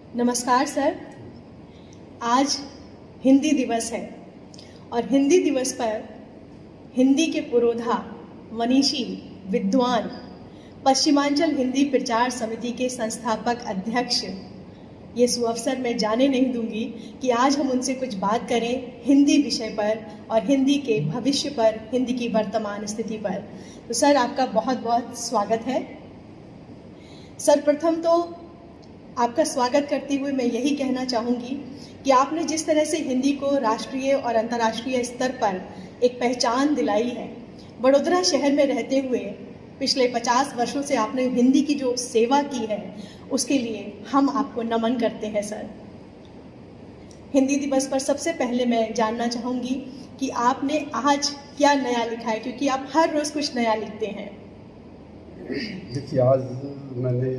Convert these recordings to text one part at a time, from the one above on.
नमस्कार सर। आज हिंदी दिवस है और हिंदी दिवस पर हिंदी के पुरोधा, मनीषी, विद्वान, पश्चिमांचल हिंदी प्रचार समिति के संस्थापक अध्यक्ष, ये सुअवसर मैं जाने नहीं दूंगी कि आज हम उनसे कुछ बात करें हिंदी विषय पर और हिंदी के भविष्य पर, हिंदी की वर्तमान स्थिति पर। तो सर, आपका बहुत बहुत स्वागत है। सर्वप्रथम तो आपका स्वागत करते हुए मैं यही कहना चाहूँगी कि आपने जिस तरह से हिंदी को राष्ट्रीय और अंतर्राष्ट्रीय स्तर पर एक पहचान दिलाई है, वडोदरा शहर में रहते हुए पिछले 50 वर्षों से आपने हिंदी की जो सेवा की है, उसके लिए हम आपको नमन करते हैं सर। हिंदी दिवस पर सबसे पहले मैं जानना चाहूँगी कि आपने आज क्या नया लिखा है, क्योंकि आप हर रोज़ कुछ नया लिखते हैं। देखिए, आज मैंने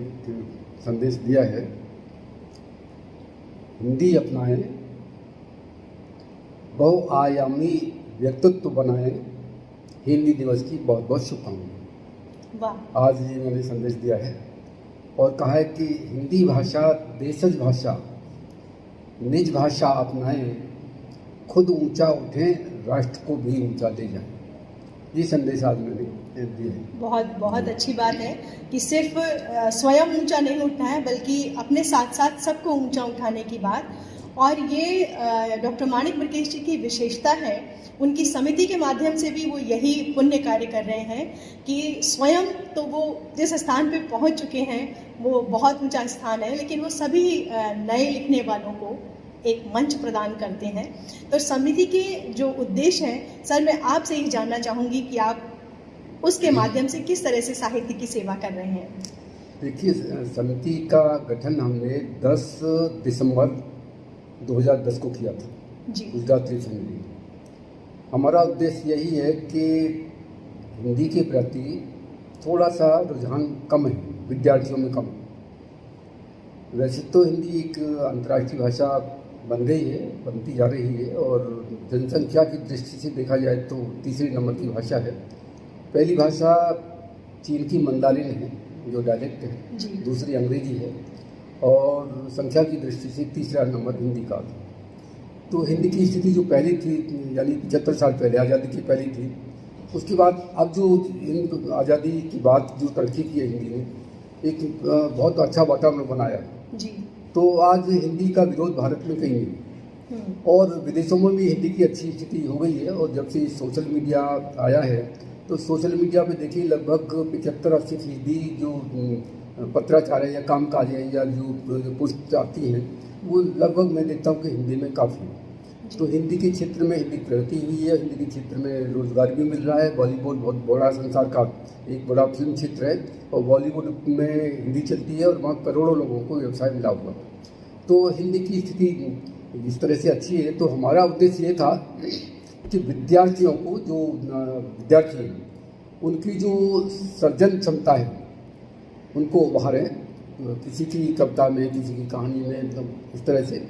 संदेश दिया है, हिंदी अपनाएं, बहुआयामी व्यक्तित्व बनाएं। हिंदी दिवस की बहुत बहुत शुभकामनाएं। वाह। आज ये मैंने संदेश दिया है और कहा है कि हिंदी भाषा देशज भाषा, निज भाषा अपनाएं, खुद ऊंचा उठें, राष्ट्र को भी ऊंचा ले जाएं। ये संदेश आज मैंने दिया है। बहुत बहुत अच्छी बात है कि सिर्फ स्वयं ऊंचा नहीं उठना है, बल्कि अपने साथ साथ सबको ऊंचा उठाने की बात। और ये डॉक्टर माणिक ब्रिकेश जी की विशेषता है, उनकी समिति के माध्यम से भी वो यही पुण्य कार्य कर रहे हैं कि स्वयं तो वो जिस स्थान पे पहुंच चुके हैं वो बहुत ऊंचा स्थान है, लेकिन वो सभी नए लिखने वालों को एक मंच प्रदान करते हैं। तो समिति के जो उद्देश्य हैं सर, मैं आपसे ही जानना चाहूँगी कि आप उसके माध्यम से किस तरह से साहित्य की सेवा कर रहे हैं। देखिए, समिति का गठन हमने 10 दिसंबर 2010 को किया था जी। गुजरात रीजन में। हमारा उद्देश्य यही है कि हिंदी के प्रति थोड़ा सा रुझान कम है, विद्यार्थियों में कम है। वैसे तो हिंदी एक अंतर्राष्ट्रीय भाषा बन गई है, बनती जा रही है, और जनसंख्या की दृष्टि से देखा जाए तो तीसरे नंबर की भाषा है। पहली भाषा चीन की मंदारिन है, जो डायलेक्ट है, दूसरी अंग्रेजी है, और संख्या की दृष्टि से तीसरा नंबर हिंदी का। तो हिंदी की स्थिति जो पहली थी, यानी 75 साल पहले आज़ादी की पहली थी, उसके बाद अब जो आज़ादी की बात जो तरक्की की है हिंदी ने, एक बहुत अच्छा वातावरण बनाया जी। तो आज हिंदी का विरोध भारत में कहीं नहीं, और विदेशों में भी हिंदी की अच्छी स्थिति हो गई है। और जब से सोशल मीडिया आया है तो सोशल मीडिया पे देखिए लगभग 75-80% जो पत्राचार है या कामकाज है या जो पोस्ट आती हैं, वो लगभग मैं देखता हूँ कि हिंदी में काफ़ी है। तो हिंदी के क्षेत्र में हिंदी प्रगति हुई है, हिंदी के क्षेत्र में रोजगार भी मिल रहा है। बॉलीवुड बहुत बड़ा संसार का एक बड़ा फिल्म क्षेत्र है, और बॉलीवुड में हिंदी चलती है और वहाँ करोड़ों लोगों को व्यवसाय मिला हुआ। तो हिंदी की स्थिति इस तरह से अच्छी है। तो हमारा उद्देश्य ये था कि विद्यार्थियों को, जो विद्यार्थी हैं, उनकी जो सर्जन क्षमता है उनको उभारें, किसी की कविता में, किसी की कहानी में, मतलब इस तरह से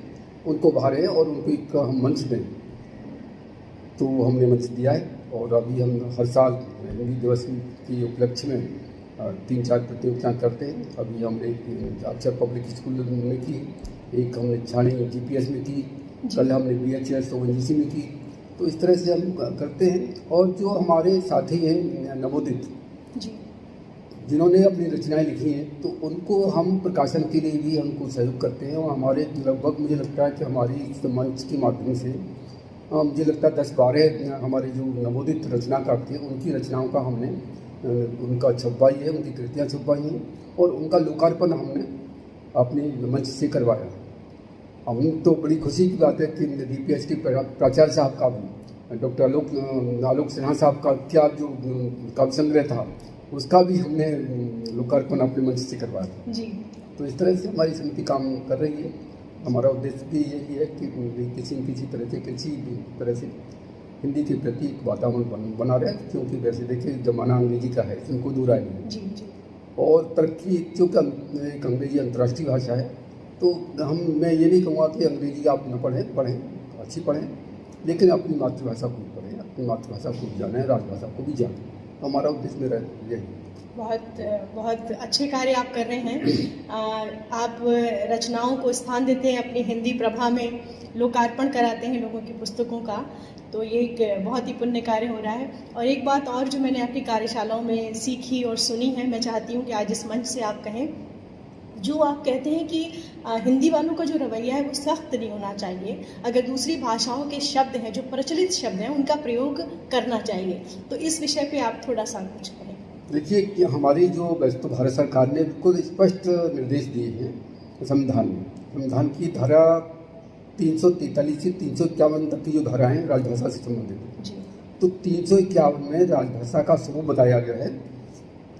उनको उभारें और उनको एक हम मंच दें। तो हमने मंच दिया है, और अभी हम हर साल हिंदी दिवस के उपलक्ष्य में 3-4 प्रतियोगिताएँ करते हैं। अभी हमने एक अक्षर पब्लिक स्कूल में की, एक हमने छाणी GPS में की, कल हमने BHS ONGC में की। तो इस तरह से हम करते हैं। और जो हमारे साथी हैं नवोदित, जिन्होंने अपनी रचनाएं लिखी हैं, तो उनको हम प्रकाशन के लिए भी हमको सहयोग करते हैं। और हमारे लगभग मुझे लगता है कि हमारी इस मंच के माध्यम से मुझे लगता है 10-12 हमारे जो नवोदित रचनाकार थे, उनकी रचनाओं का हमने उनका छपवाई है, उनकी कृतियाँ छपवाई हैं, और उनका लोकार्पण हमने अपने मंच से करवाया। हम तो बड़ी खुशी की बात है कि DPH के प्राचार्य साहब का भी, डॉक्टर आलोक सिन्हा साहब का क्या जो काव्य संग्रह था, उसका भी हमने लोकार्पण अपने मंच से करवाया जी। तो इस तरह से हमारी समिति काम कर रही है। हमारा उद्देश्य भी यही है कि किसी न किसी तरह से हिंदी के प्रति एक वातावरण बना रहे, क्योंकि वैसे देखिए ज़माना अंग्रेजी का है, इसमें कोई दूर नहीं जी। और तरक्की, क्योंकि एक अंग्रेजी अंतर्राष्ट्रीय भाषा है, तो मैं ये नहीं कहूँगा कि अंग्रेजी आप न पढ़ें, अच्छी पढ़ें, लेकिन अपनी मातृभाषा को भी पढ़ें, अपनी मातृभाषा को भी जानें, राजभाषा को भी जानें। हमारा उद्देश्य मेरा यही है। बहुत बहुत अच्छे कार्य आप कर रहे हैं। आप रचनाओं को स्थान देते हैं अपनी हिंदी प्रभा में, लोकार्पण कराते हैं लोगों की पुस्तकों का, तो ये एक बहुत ही पुण्य कार्य हो रहा है। और एक बात और जो मैंने आपकी कार्यशालाओं में सीखी और सुनी है, मैं चाहती हूँ कि आज इस मंच से आप कहें। जो आप कहते हैं कि हिंदी वालों का जो रवैया है वो सख्त नहीं होना चाहिए, अगर दूसरी भाषाओं के शब्द हैं, जो प्रचलित शब्द हैं, उनका प्रयोग करना चाहिए, तो इस विषय पे आप थोड़ा सा कुछ कहें। देखिए कि हमारी जो वैसे तो भारत सरकार ने बिल्कुल स्पष्ट निर्देश दिए हैं संविधान में। संविधान की धारा 343 से 351 तक की जो धारा है राजभाषा से संबंधित है, तो 351 में राजभाषा का स्वरूप बताया गया है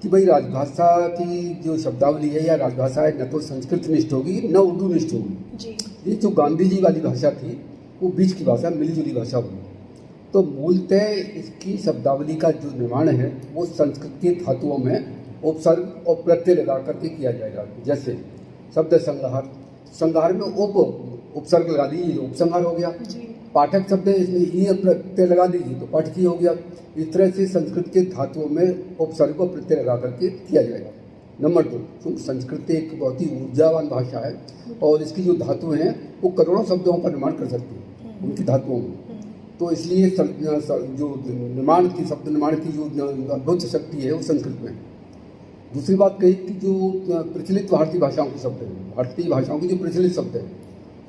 कि भाई राजभाषा की जो शब्दावली है या राजभाषा है, न तो संस्कृत निष्ठ होगी न उर्दू निष्ठ होगी। ये जो गांधी जी वाली भाषा थी वो बीच की भाषा, मिलीजुली भाषा होगी। तो मूलतः इसकी शब्दावली का जो निर्माण है वो संस्कृत के धातुओं में उपसर्ग और प्रत्यय लगा करके किया जाएगा। जैसे शब्द संहार, संहार में उपसर्ग लगा दीजिए तो उपसंहार हो गया। पाठक शब्द है, इसमें ई प्रत्यय लगा दीजिए तो पाठकी हो गया। इस तरह से संस्कृत के धातुओं में उपसर्ग और प्रत्यय लगा करके किया जाएगा। नंबर 2, क्योंकि संस्कृत एक बहुत ही ऊर्जावान भाषा है और इसकी जो धातु हैं वो करोड़ों शब्दों का निर्माण कर सकती है उनकी धातुओं में। तो इसलिए जो निर्माण की शब्द निर्माण की जो अद्भुत शक्ति है वो संस्कृत में। दूसरी बात कही कि जो प्रचलित भारतीय भाषाओं के शब्द हैं, भारतीय भाषाओं के जो प्रचलित शब्द हैं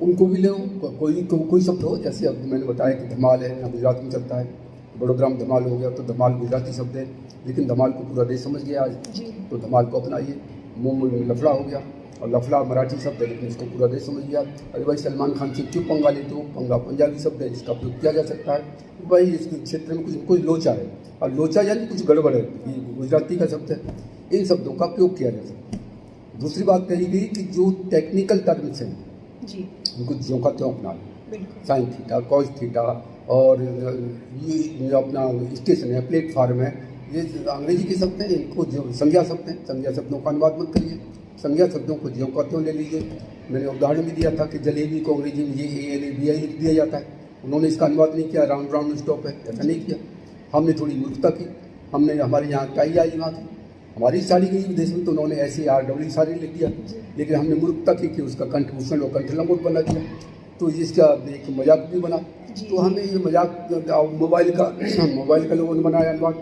उनको भी ले, कोई शब्द हो, जैसे अब मैंने बताया कि धमाल है यहाँ गुजरात में चलता है, बड़ोदरा में धमाल हो गया तो धमाल गुजराती शब्द है, लेकिन धमाल को पूरा देश समझ गया आज, तो धमाल को अपनाइए। मुंह में लफड़ा हो गया और लफड़ा मराठी शब्द है लेकिन इसको पूरा देश समझ गया। अरे भाई सलमान खान से क्यों पंगा लेते हो, पंगा पंजाबी शब्द है जिसका प्रयोग किया जा सकता है। भाई इस क्षेत्र में कुछ लोचा है, और लोचा यानी कुछ गड़बड़ है, ये गुजराती का शब्द है, इन शब्दों का प्रयोग किया जा सकता है। दूसरी बात कही गई कि जो टेक्निकल टर्म्स हैं उनको ज्यों का त्यों अपना लें, साइन थीटा, कॉस थीटा, और ये अपना स्टेशन है, प्लेटफार्म है, ये अंग्रेजी के शब्द हैं, इनको जो संज्ञा शब्द हैं, संज्ञा शब्दों का अनुवाद मत करिए, संज्ञा शब्दों को ज्यों का त्यों ले लीजिए। मैंने उदाहरण भी दिया था कि जलेबी को अंग्रेजी में JALABI लिख दिया जाता है, उन्होंने इसका अनुवाद नहीं किया, राउंड राउंड स्टॉप है, ऐसा नहीं किया। हमने थोड़ी मूर्खता की, हमने हमारे यहाँ टाई आई वहाँ की, हमारी साड़ी गई विदेश में तो उन्होंने ऐसे RW साड़ी लिख दिया, लेकिन हमने मूर्खता की कि उसका कंठभूषण और कंठलंगोट बना दिया, तो इसका एक मजाक भी बना। तो हमें ये मजाक मोबाइल का लोगों ने बनाया अनुवाद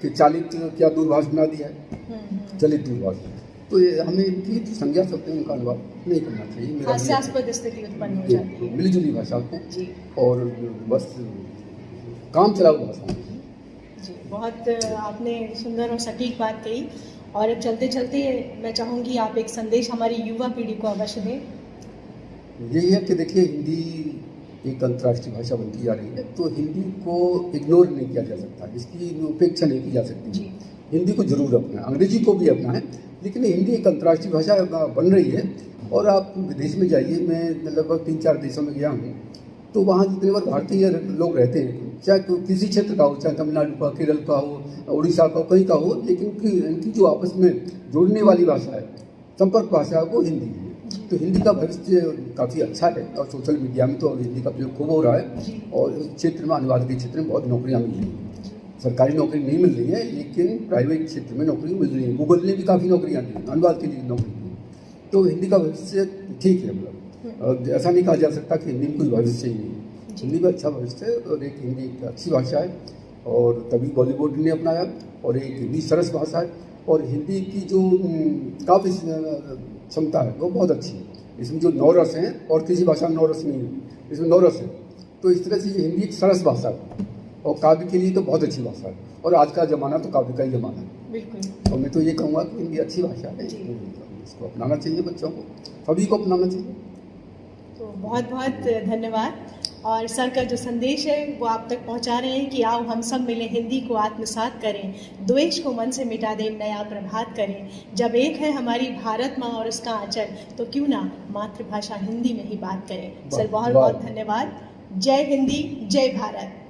कि चालित क्या दूरभाष बना दिया है, चलित दूरभाष। तो ये हमें इनकी संज्ञा शब्द उनका अनुवाद नहीं करना चाहिए। हास्यास्पद स्थिति उत्पन्न हो जाती है मिलीजुली भाषा को, और बस काम चलाऊ भाषा। जी, बहुत आपने सुंदर और सटीक बात कही। और अब चलते चलते मैं चाहूँगी आप एक संदेश हमारी युवा पीढ़ी को अवश्य दें। यही है कि देखिए हिंदी एक अंतर्राष्ट्रीय भाषा बनती जा रही है, तो हिंदी को इग्नोर नहीं किया जा सकता, इसकी उपेक्षा नहीं की जा सकती। हिंदी को जरूर अपना, अंग्रेजी को भी अपना है, लेकिन हिंदी एक अंतर्राष्ट्रीय भाषा बन रही है। और आप विदेश में जाइए, मैं लगभग 3-4 देशों में गया हूँ, तो वहाँ जितने बार भारतीय लोग रहते हैं, चाहे किसी क्षेत्र का हो, चाहे तमिलनाडु का, केरल का हो, उड़ीसा का, कहीं का हो, लेकिन इनकी जो आपस में जोड़ने वाली भाषा है, संपर्क भाषा, वो हिंदी है। तो हिंदी का भविष्य काफ़ी अच्छा है, और सोशल मीडिया में तो हिंदी का प्रयोग खूब हो रहा है, और इस क्षेत्र में, अनुवाद के क्षेत्र में बहुत नौकरियाँ मिल रही हैं। सरकारी नौकरी नहीं मिल रही है, लेकिन प्राइवेट क्षेत्र में नौकरी मिल रही है। गूगल ने भी काफ़ी नौकरियाँ दी, अनुवाद के लिए नौकरी दी। तो हिंदी का भविष्य ठीक है, मतलब ऐसा नहीं कहा जा सकता कि हिंदी में कोई भविष्य ही नहीं है। हिंदी में अच्छा भविष्य है, और एक हिंदी एक अच्छी भाषा है, और तभी बॉलीवुड ने अपनाया, और एक हिंदी सरस भाषा है, और हिंदी की जो काफ़ी क्षमता है वो बहुत अच्छी है। इसमें जो 9 रस हैं, और किसी भाषा में 9 रस नहीं है, इसमें 9 रस है। तो इस तरह से ये हिंदी एक सरस भाषा है, और काव्य के लिए तो बहुत अच्छी भाषा है, और आज का ज़माना तो काव्य का ही ज़माना है। बिल्कुल। और मैं तो ये कहूँगा कि हिंदी अच्छी भाषा है, इसको अपनाना चाहिए, बच्चों को, सभी को अपनाना चाहिए। तो बहुत बहुत धन्यवाद। और सर का जो संदेश है वो आप तक पहुंचा रहे हैं कि आओ हम सब मिले हिंदी को आत्मसात करें, द्वेष को मन से मिटा दें, नया प्रभात करें। जब एक है हमारी भारत माँ और उसका आंचल, तो क्यों ना मातृभाषा हिंदी में ही बात करें। सर बहुत बहुत धन्यवाद। जय हिंदी, जय भारत।